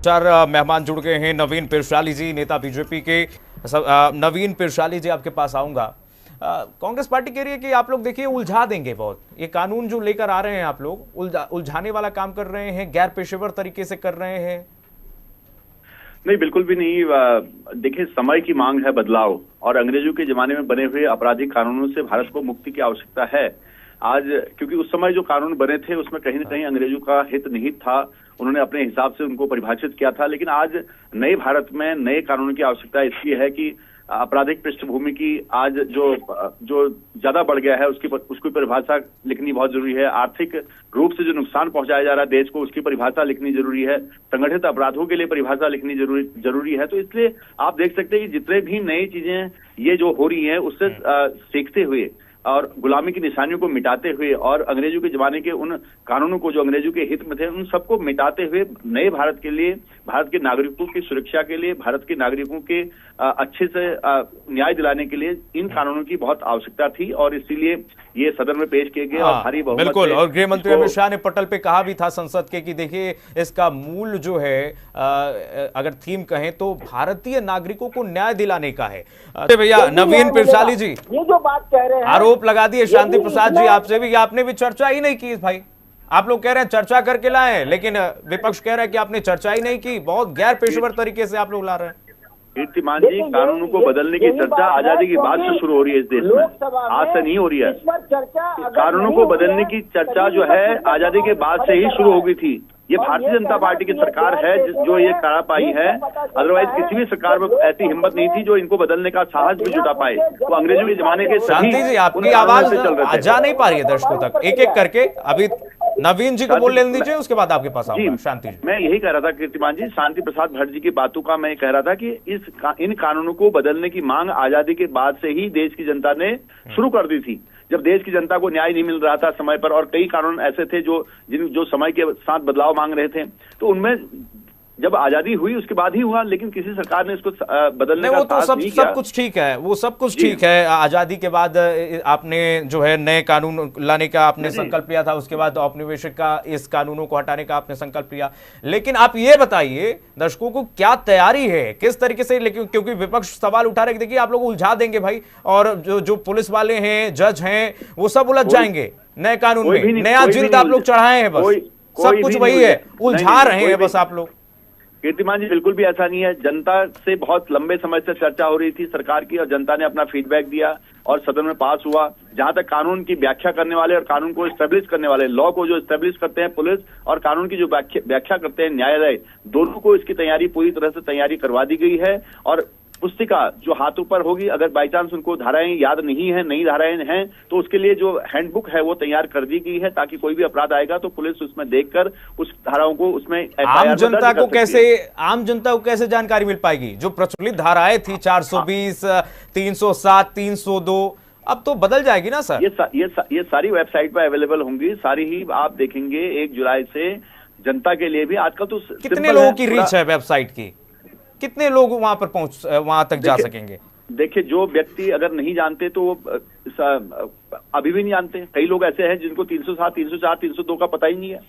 चार मेहमान जुड़ गए हैं। नवीन पिरशाली जी, नेता बीजेपी के। नवीन पिरशाली जी, आपके पास आऊंगा। कांग्रेस पार्टी कह रही है कि आप लोग देखिए उलझा देंगे बहुत, ये कानून जो लेकर आ रहे हैं आप लोग उलझाने वाला काम कर रहे हैं, गैर पेशेवर तरीके से कर रहे हैं। नहीं, बिल्कुल भी नहीं। देखिए, समय की मांग है बदलाव, और अंग्रेजों के जमाने में बने हुए आपराधिक कानूनों से भारत को मुक्ति की आवश्यकता है आज, क्योंकि उस समय जो कानून बने थे उसमें कहीं न कहीं अंग्रेजों का हित निहित था। उन्होंने अपने हिसाब से उनको परिभाषित किया था। लेकिन आज नए भारत में नए कानून की आवश्यकता इसलिए है कि आपराधिक पृष्ठभूमि की आज जो ज्यादा बढ़ गया है उसकी परिभाषा लिखनी बहुत जरूरी है। आर्थिक रूप से जो नुकसान पहुंचाया जा रहा है देश को, उसकी परिभाषा लिखनी जरूरी है। संगठित अपराधों के लिए परिभाषा लिखनी जरूरी है। तो इसलिए आप देख सकते हैं कि जितने भी नई चीजें ये जो हो रही हैं उससे सीखते हुए और गुलामी की निशानियों को मिटाते हुए और अंग्रेजों के जमाने के उन कानूनों को जो अंग्रेजों के हित में थे उन सबको मिटाते हुए नए भारत के लिए, भारत के नागरिकों की सुरक्षा के लिए, भारत के नागरिकों के अच्छे से न्याय दिलाने के लिए इन कानूनों की बहुत आवश्यकता थी, और इसीलिए ये सदन में पेश किए गए और भारी बहुमत। बिल्कुल, और गृह मंत्री अमित शाह ने पटल पे कहा भी था संसद के कि देखिए इसका मूल जो है अगर थीम कहें तो भारतीय नागरिकों को न्याय दिलाने का है। भैया नवीन पिरशाली जी, ये जो बात कह रहे हैं, आरोप लगा दिए शांति प्रसाद जी आपसे भी, आपने भी चर्चा ही नहीं की भाई। आप लोग कह रहे हैं चर्चा करके लाए, लेकिन विपक्ष कह रहा है कि आपने चर्चा ही नहीं की, बहुत गैर पेशेवर तरीके से आप लोग ला रहे हैं। कीर्तिमान जी, कानूनों को बदलने की चर्चा आजादी के बाद से शुरू हो रही है इस देश में, आज से नहीं हो रही है। कानूनों को बदलने की चर्चा जो है आजादी के बाद से ही शुरू हो गई थी। ये भारतीय जनता पार्टी की सरकार है जो ये करा पाई है, अदरवाइज किसी भी सरकार में ऐसी हिम्मत नहीं थी जो इनको बदलने का साहस भी जुटा पाए। तो अंग्रेजों के जमाने के शांति जी, आपकी आवाज जा नहीं पा रही है दर्शकों तक, एक एक करके। अभी नवीन जी को बोल लेने दीजिए, उसके बाद आपके पास आऊंगा। शांति जी, मैं यही कह रहा था कीर्तिमान जी, शांति प्रसाद भट्ट जी की बातों का मैं कह रहा था कि इन कानूनों को बदलने की मांग आजादी के बाद से ही देश की जनता ने शुरू कर दी थी। जब देश की जनता को न्याय नहीं मिल रहा था समय पर, और कई कानून ऐसे थे जो समय के साथ बदलाव मांग रहे थे, तो उनमें जब आजादी हुई उसके बाद ही हुआ, लेकिन किसी सरकार ने इसको बदलने का तो सब कुछ ठीक है, वो सब कुछ ठीक है। आजादी के बाद आपने जो है नए कानून लाने का आपने संकल्प लिया था, उसके बाद औपनिवेशिक का इस कानूनों को हटाने का आपने संकल्प लिया। लेकिन आप ये बताइए दर्शकों को क्या तैयारी है, किस तरीके से, लेकिन क्योंकि विपक्ष सवाल उठा रहे कि देखिए आप लोग उलझा देंगे भाई, और जो पुलिस वाले हैं, जज हैं, वो सब उलझ जाएंगे नए कानून में। नया जिल्द आप लोग चढ़ाए हैं, बस सब कुछ वही है, उलझा रहे हैं बस आप लोग। कीर्तिमान जी, बिल्कुल भी ऐसा नहीं है। जनता से बहुत लंबे समय से चर्चा हो रही थी सरकार की, और जनता ने अपना फीडबैक दिया और सदन में पास हुआ। जहां तक कानून की व्याख्या करने वाले और कानून को एस्टेब्लिश करने वाले, लॉ को जो एस्टेब्लिश करते हैं पुलिस, और कानून की जो व्याख्या करते हैं न्यायालय, दोनों को इसकी तैयारी पूरी तरह से तैयारी करवा दी गई है। और पुस्तिका जो हाथों पर होगी, अगर बाई चांस उनको धाराएं याद नहीं है, नई धाराएं हैं, तो उसके लिए जो हैंडबुक है वो तैयार कर दी गई है, ताकि कोई भी अपराध आएगा तो पुलिस उसमें देखकर उस धाराओं को उसमें आम जनता को कैसे जानकारी मिल पाएगी? जो प्रचलित धाराएं थी 420, 307, 302, अब तो बदल जाएगी ना सर? ये सारी वेबसाइट पर अवेलेबल होंगी, सारी ही आप देखेंगे 1 जुलाई से जनता के लिए भी। आजकल तो कितने लोगों की रीच है वेबसाइट की, कितने लोग वहां तक जा सकेंगे? देखिए, जो व्यक्ति अगर नहीं जानते तो अभी भी नहीं जानते। कई लोग ऐसे हैं जिनको 307, 304, 302 का पता ही नहीं है,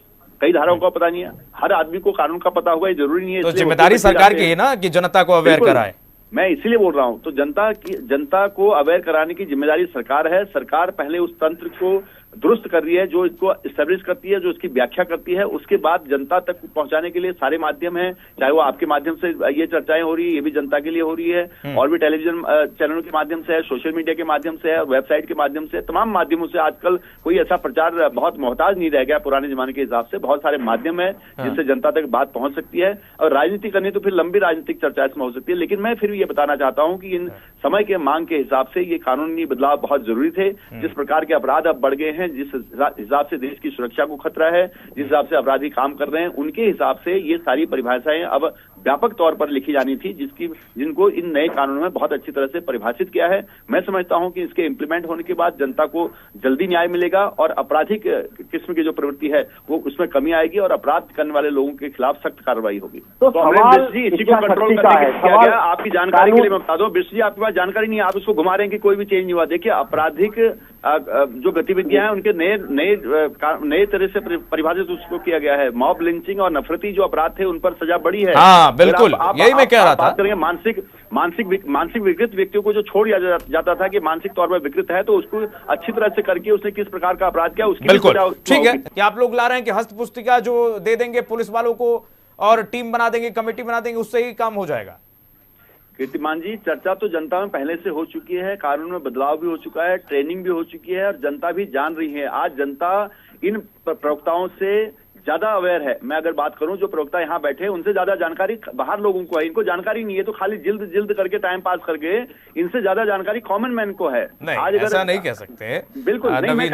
कई धाराओं का पता नहीं है। हर आदमी को कानून का पता होगा ये जरूरी नहीं है। तो जिम्मेदारी सरकार की है ना कि जनता को अवेयर कराए। मैं इसीलिए बोल रहा हूं, तो जनता को अवेयर कराने की जिम्मेदारी सरकार है। सरकार पहले उस तंत्र को दुरुस्त कर रही है जो इसको एस्टेब्लिश करती है, जो इसकी व्याख्या करती है। उसके बाद जनता तक पहुंचाने के लिए सारे माध्यम हैं, चाहे वो आपके माध्यम से ये चर्चाएं हो रही है, ये भी जनता के लिए हो रही है, और भी टेलीविजन चैनलों के माध्यम से है, सोशल मीडिया के माध्यम से है, वेबसाइट के माध्यम से, तमाम माध्यमों से। आजकल कोई ऐसा प्रचार बहुत मोहताज नहीं रह गया पुराने जमाने के हिसाब से। बहुत सारे माध्यम है जिससे जनता तक बात पहुंच सकती है, और राजनीति करनी तो फिर लंबी राजनीतिक चर्चा इसमें हो सकती है। लेकिन मैं फिर भी ये बताना चाहता हूं कि इन समय के मांग के हिसाब से ये कानूनी बदलाव बहुत जरूरी थे। जिस प्रकार के अपराध अब बढ़ गए हैं, जिस हिसाब से देश की सुरक्षा को खतरा है, जिस हिसाब से अपराधी काम कर रहे हैं, उनके हिसाब से ये सारी परिभाषाएं अब व्यापक तौर पर लिखी जानी थी, जिनको इन नए कानूनों में बहुत अच्छी तरह से परिभाषित किया है। मैं समझता हूं कि इसके इम्प्लीमेंट होने के बाद जनता को जल्दी न्याय मिलेगा, और आपराधिक किस्म की जो प्रवृत्ति है वो उसमें कमी आएगी, और अपराध करने वाले लोगों के खिलाफ सख्त कार्रवाई होगी। तो इसी को कंट्रोल करने के लिए किया गया। आपकी जानकारी जानकारी के लिए मैं बता दूं, बिस्ट्री आपके पास जानकारी नहीं है, आप उसको घुमा रहे हैं कि कोई भी चेंज नहीं हुआ। देखिए, आपराधिक जो गतिविधियां हैं उनके नए तरह से परिभाषित उसको किया गया है। मॉब लिंचिंग और नफरती जो अपराध थे उन पर सजा बढ़ी है। हाँ बिल्कुल, यही मैं कह रहा था। बात करेंगे मानसिक विकृत व्यक्तियों को जो छोड़ दिया जाता था कि मानसिक तौर पर विकृत है, तो उसको अच्छी तरह से करके उसने किस प्रकार का अपराध किया उसकी बिल्कुल ठीक है कि आप लोग ला रहे हैं कि हस्त पुस्तिका जो दे देंगे पुलिस वालों को और टीम बना देंगे, कमेटी बना देंगे, उससे ही काम हो जाएगा। कीर्तिमान जी, चर्चा तो जनता में पहले से हो चुकी है, कानून में बदलाव भी हो चुका है, ट्रेनिंग भी हो चुकी है और जनता भी जान रही है। आज जनता इन प्रवक्ताओं से ज्यादा अवेयर है। मैं अगर बात करूं, जो प्रवक्ता यहाँ बैठे हैं उनसे ज्यादा जानकारी बाहर लोगों को है। इनको जानकारी नहीं है, तो खाली जिल्द करके टाइम पास करके इनसे ज्यादा जानकारी कॉमन मैन को है। नहीं, आज अगर ऐसा नहीं कह सकते। बिल्कुल नहीं, मैं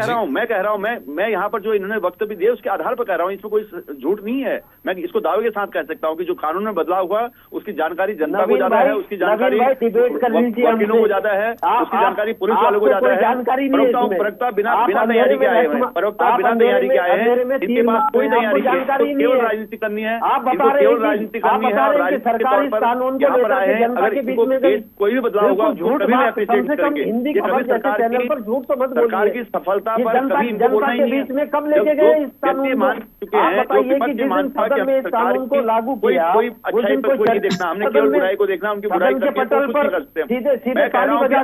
कह रहा हूं मैं यहाँ पर जो इन्होंने वक्तव्य दिए उसके आधार पर कह रहा हूँ, इसमें कोई झूठ नहीं है। मैं इसको दावे के साथ कह सकता हूँ कि जो कानून में बदलाव हुआ उसकी जानकारी जनता को ज्यादा है, उसकी जानकारी वकीलों को ज्यादा है, उसकी जानकारी पुलिस वालों को ज्यादा है। प्रवक्ता बिना तैयारी के आए हैं, प्रवक्ता बिना तैयारी के आए हैं, इनके पास कोई तैयारी नहीं, केवल राजनीति करनी है, इनको केवल राजनीति करनी है और राजनीति के तौर पर यहाँ पर आए हैं। अगर इनको कोई भी बदलाव होगा कभी भी अप्रिशिएट करेंगे। ये कभी सरकार की सफलता पर कभी इनको बोलना ही नहीं है। कब लेके गए इस कानून को? मान चुके हैं, जो विपक्ष ने मान चुका कि सरकार को लागू किया, कोई अच्छाई पर कोई नहीं देखना, हमने केवल बुराई को देखना, उनकी बुराई करके कुछ नहीं करते हैं। मैं कह रहा हूँ कि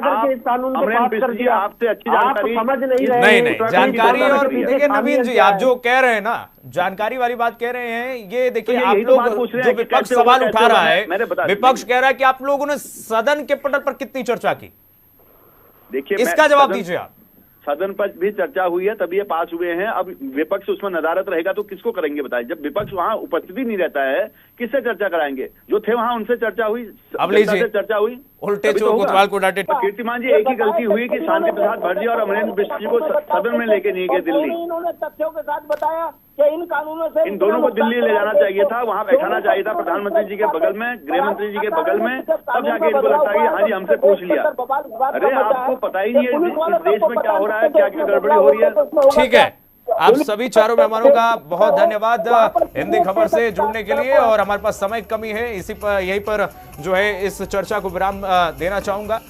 अमरेंद्र बिष्ट जी आपसे अच्छी जानकारी समझ नहीं रहे। नहीं जानकारी, और देखिए नवीन जी आप जो कह रहे हैं ना, जानकारी वाली बात कह रहे हैं, ये देखिए आप लोग जो विपक्ष सवाल उठा रहा है, विपक्ष कह रहा है कि आप लोगों ने सदन के पटल पर कितनी चर्चा की, देखिए इसका जवाब दीजिए आप। सदन पर भी चर्चा हुई है, तभी ये पास हुए हैं। अब विपक्ष उसमें नदारत रहेगा तो किसको करेंगे बताइए? जब विपक्ष वहां उपस्थिति नहीं रहता है, किससे चर्चा कराएंगे? जो थे वहां उनसे चर्चा हुई, अब लीजिए चर्चा हुई, उल्टे चोर कोतवाल को डांटे। कीर्तिमान जी, एक ही गलती हुई कि शांति प्रसाद भरजी और अमरेंद्र बिष्ट जी को सदन में लेके नहीं गए दिल्ली। इन्होंने तथ्यों के साथ बताया कि इन कानूनों से इन दोनों को दिल्ली ले जाना चाहिए था, वहां बैठाना चाहिए था प्रधानमंत्री जी के बगल में, गृह मंत्री जी के बगल में, तब जाके इनको लगता है कि हाँ जी हमसे पूछ लिया। अरे आपको पता ही नहीं है इस देश में क्या हो रहा है, क्या क्या गड़बड़ी हो रही है। ठीक है, आप सभी चारों मेहमानों का बहुत धन्यवाद हिंदी खबर से जुड़ने के लिए, और हमारे पास समय कमी है, इसी पर यहीं पर जो है इस चर्चा को विराम देना चाहूंगा।